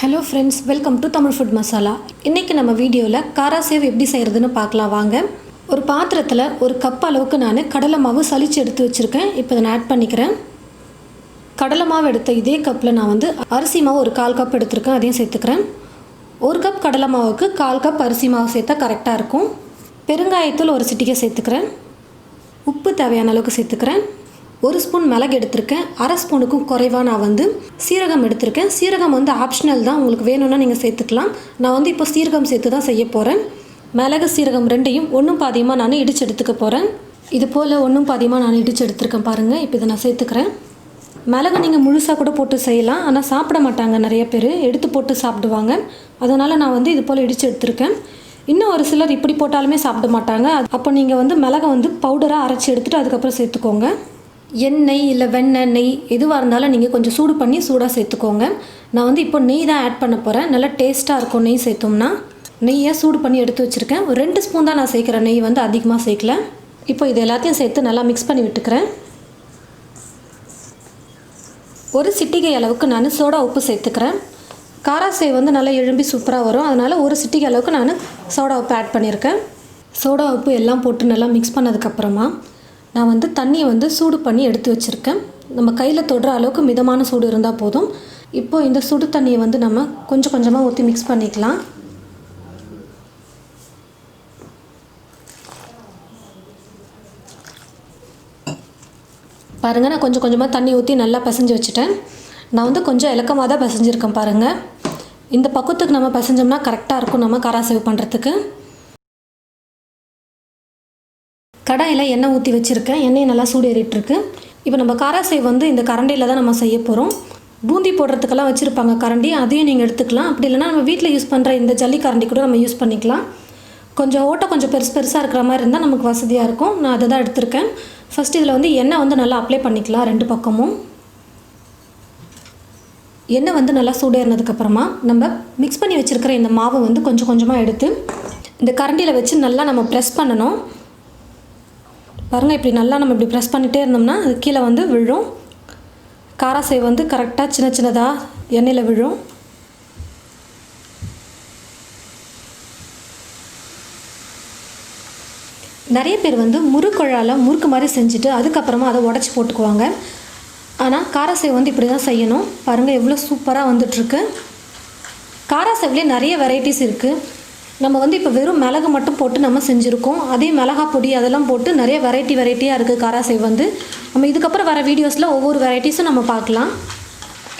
Hello friends, welcome to Tamil Food Masala. இன்னைக்கு நம்ம வீடியோல காராசேவ் எப்படி செய்யறதுன்னு பார்க்கலாம் வாங்க. ஒரு பாத்திரத்துல ஒரு கப் அளவுக்கு நான் கடலை மாவு சலிச்சு எடுத்து வச்சிருக்கேன். இப்போ இத நான் ஆட் பண்ணிக்கிறேன். கடலை மாவு எடுத்த இதே கப்ல நான் அரிசி மாவு ஒரு 1/4 கப் எடுத்துர்க்கேன். அதையும் சேர்த்துக்கிறேன். 1 கப் கடலை மாவுக்கு 1/4 கப் அரிசி மாவு சேர்த்தா கரெக்ட்டா இருக்கும். பெருங்காயத்தூள் ஒரு சிட்டிகை சேர்த்துக்கிறேன். உப்பு தேவையான அளவுக்கு சேர்த்துக்கிறேன். 1 ஸ்பூன் மிளகு எடுத்துர்க்கேன். 1/2 ஸ்பூனுக்கும் குறைவா நான் சீரகம் எடுத்துர்க்கேன். சீரகம் ஆப்ஷனல் தான், உங்களுக்கு வேணும்னா நீங்க சேர்த்துக்கலாம். நான் இப்போ சீரகம் சேர்த்து தான் செய்ய போறேன். மிளகு சீரகம் ரெண்டையும் ஒண்ணும் பாதியமா நான் இடிச்சு எடுத்துக்க போறேன். இது போல ஒண்ணும் பாதியமா நான் இடிச்சு எடுத்துர்க்கேன் பாருங்க. இப்போ இத நான் சேர்த்துக்கிறேன். மிளகு நீங்க முழுசா கூட போட்டு செய்யலாம். ஆனா சாப்பிட மாட்டாங்க நிறைய பேர், எடுத்து போட்டு சாப்பிடுவாங்க. அதனால நான் இது போல இடிச்சு எடுத்துர்க்கேன். இன்னும் ஒரு சிலர் இப்படி போட்டாலுமே சாப்பிட மாட்டாங்க. அப்போ நீங்க மிளகை பவுடரா அரைச்சு எடுத்துட்டு அதுக்கு அப்புறம் சேர்த்துக்கோங்க. எண்ணெய் இல்லை வெண்ணெய், நெய் எதுவாக இருந்தாலும் நீங்கள் கொஞ்சம் சூடு பண்ணி சூடாக சேர்த்துக்கோங்க. நான் இப்போ நெய் தான் ஆட் பண்ண போகிறேன். நல்லா டேஸ்ட்டாக இருக்கும் நெய் சேர்த்தோம்னா. நெய்யை சூடு பண்ணி எடுத்து வச்சுருக்கேன். ஒரு 2 ஸ்பூன் தான் நான் சேர்க்குறேன், நெய் அதிகமாக சேர்க்கல. இப்போ இது எல்லாத்தையும் சேர்த்து நல்லா மிக்ஸ் பண்ணி விட்டுக்கிறேன். ஒரு சிட்டிகை அளவுக்கு நான் சோடா உப்பு சேர்த்துக்கிறேன். காராசேவ் நல்லா எழும்பி சூப்பராக வரும். அதனால் ஒரு சிட்டிகை அளவுக்கு நான் சோடா உப்பு ஆட் பண்ணியிருக்கேன். சோடா உப்பு எல்லாம் போட்டு நல்லா மிக்ஸ் பண்ணதுக்கப்புறமா நான் தண்ணியை சூடு பண்ணி எடுத்து வச்சுருக்கேன். நம்ம கையில் தொடுற அளவுக்கு மிதமான சூடு இருந்தால் போதும். இப்போது இந்த சுடு தண்ணியை நம்ம கொஞ்சம் கொஞ்சமாக ஊற்றி மிக்ஸ் பண்ணிக்கலாம். பாருங்கள், நான் கொஞ்சம் கொஞ்சமாக தண்ணி ஊற்றி நல்லா பிசைஞ்சு வச்சுட்டேன். நான் கொஞ்சம் இலக்கமாக தான் பிசைஞ்சிருக்கேன் பாருங்கள். இந்த பக்குவத்துக்கு நம்ம பிசைஞ்சோம்னா கரெக்டாக இருக்கும் நம்ம காராசேவ் பண்ணுறதுக்கு. கடாயில் எண்ணெய் ஊற்றி வச்சுருக்கேன். எண்ணெய் நல்லா சூடேறிட்டுருக்கு. இப்போ நம்ம காராசேவ் இந்த கரண்டியில் தான் நம்ம செய்ய போகிறோம். பூந்தி போடுறதுக்கெல்லாம் வச்சுருப்பாங்க கரண்டி, அதையும் நீங்கள் எடுத்துக்கலாம். அப்படி இல்லைனா நம்ம வீட்டில் யூஸ் பண்ணுற இந்த ஜல்லி கரண்டி கூட நம்ம யூஸ் பண்ணிக்கலாம். கொஞ்சம் ஓட்டை கொஞ்சம் பெருசாக இருக்கிற மாதிரி இருந்தால் நமக்கு வசதியாக இருக்கும். நான் அதை தான் எடுத்திருக்கேன். ஃபஸ்ட்டு இதில் எண்ணெய் நல்லா அப்ளை பண்ணிக்கலாம் 2 பக்கமும். எண்ணெய் நல்லா சூடேறினதுக்கப்புறமா நம்ம மிக்ஸ் பண்ணி வச்சுருக்கிற இந்த மாவை கொஞ்சம் கொஞ்சமாக எடுத்து இந்த கரண்டியில் வச்சு நல்லா நம்ம ப்ரெஸ் பண்ணணும். பாருங்கள், இப்படி நல்லா நம்ம இப்படி ப்ரெஸ் பண்ணிகிட்டே இருந்தோம்னா அது கீழே விழும். காராசேவ் கரெக்டாக சின்ன சின்னதாக எண்ணெயில் விழும். நிறைய பேர் முறுக்குழால் முறுக்கு மாதிரி செஞ்சுட்டு அதுக்கப்புறமா அதை உடச்சி போட்டுக்குவாங்க. ஆனால் காராசேவ் இப்படி தான் செய்யணும். பாருங்கள் எவ்வளோ சூப்பராக வந்துட்டுருக்கு. காராசேவ்லேயே நிறைய வெரைட்டிஸ் இருக்குது. நம்ம இப்போ வெறும் மிளகு மட்டும் போட்டு நம்ம செஞ்சுருக்கோம். அதே மிளகா பொடி அதெல்லாம் போட்டு நிறைய வெரைட்டியாக இருக்குது காராசேவ். நம்ம இதுக்கப்புறம் வர வீடியோஸில் ஒவ்வொரு வெரைட்டிஸும் நம்ம பார்க்கலாம்.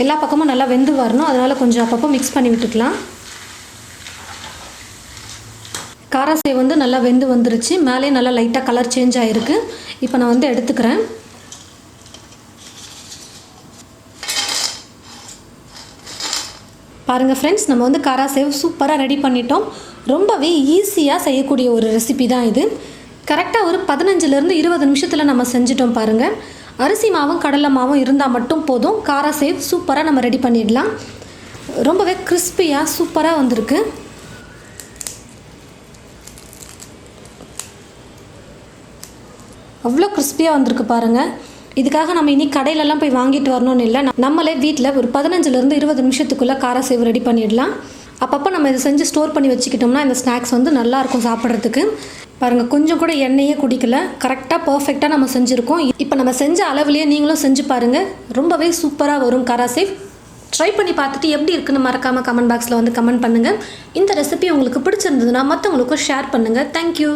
எல்லா பக்கமும் நல்லா வெந்து வரணும். அதனால் கொஞ்சம் அப்பப்போ மிக்ஸ் பண்ணி விட்டுக்கலாம். காராசேவ் நல்லா வெந்து வந்துருச்சு. மேலே நல்லா லைட்டாக கலர் சேஞ்ச் ஆகிருக்கு. இப்போ நான் எடுத்துக்கிறேன். பாருங்கள் ஃப்ரெண்ட்ஸ், நம்ம காராசேவ் சூப்பராக ரெடி பண்ணிட்டோம். ரொம்பவே ஈஸியாக செய்யக்கூடிய ஒரு ரெசிபி தான் இது. கரெக்டாக ஒரு 15லேருந்து 20 நிமிஷத்தில் நம்ம செஞ்சிட்டோம் பாருங்கள். அரிசி மாவும் கடலை மாவும் இருந்தால் மட்டும் போதும். காராசேவ் சூப்பராக நம்ம ரெடி பண்ணிடலாம். ரொம்பவே கிறிஸ்பியாக சூப்பராக வந்திருக்கு. அவ்வளோ கிறிஸ்பியாக வந்திருக்கு பாருங்கள். இதுக்காக நம்ம இனி கடையிலலாம் போய் வாங்கிட்டு வரணும்னு இல்லை. நம்மளே வீட்டில் ஒரு 15லேருந்து 20 நிமிஷத்துக்குள்ளே காராசேவ் ரெடி பண்ணிடலாம். அப்பப்போ நம்ம இதை செஞ்சு ஸ்டோர் பண்ணி வச்சுக்கிட்டோம்னா இந்த ஸ்நாக்ஸ் நல்லாயிருக்கும் சாப்பிட்றதுக்கு. பாருங்கள், கொஞ்சம் கூட எண்ணெயே குடிக்கல. கரெக்டாக பர்ஃபெக்டாக நம்ம செஞ்சுருக்கோம். இப்போ நம்ம செஞ்ச அளவுலேயே நீங்களும் செஞ்சு பாருங்கள். ரொம்பவே சூப்பராக வரும் காராசேவ். ட்ரை பண்ணி பார்த்துட்டு எப்படி இருக்குன்னு மறக்காமல் கமெண்ட் பாக்ஸில் கமெண்ட் பண்ணுங்கள். இந்த ரெசிபி உங்களுக்கு பிடிச்சிருந்ததுன்னா மற்றவங்களுக்கும் ஷேர் பண்ணுங்கள். தேங்க்யூ.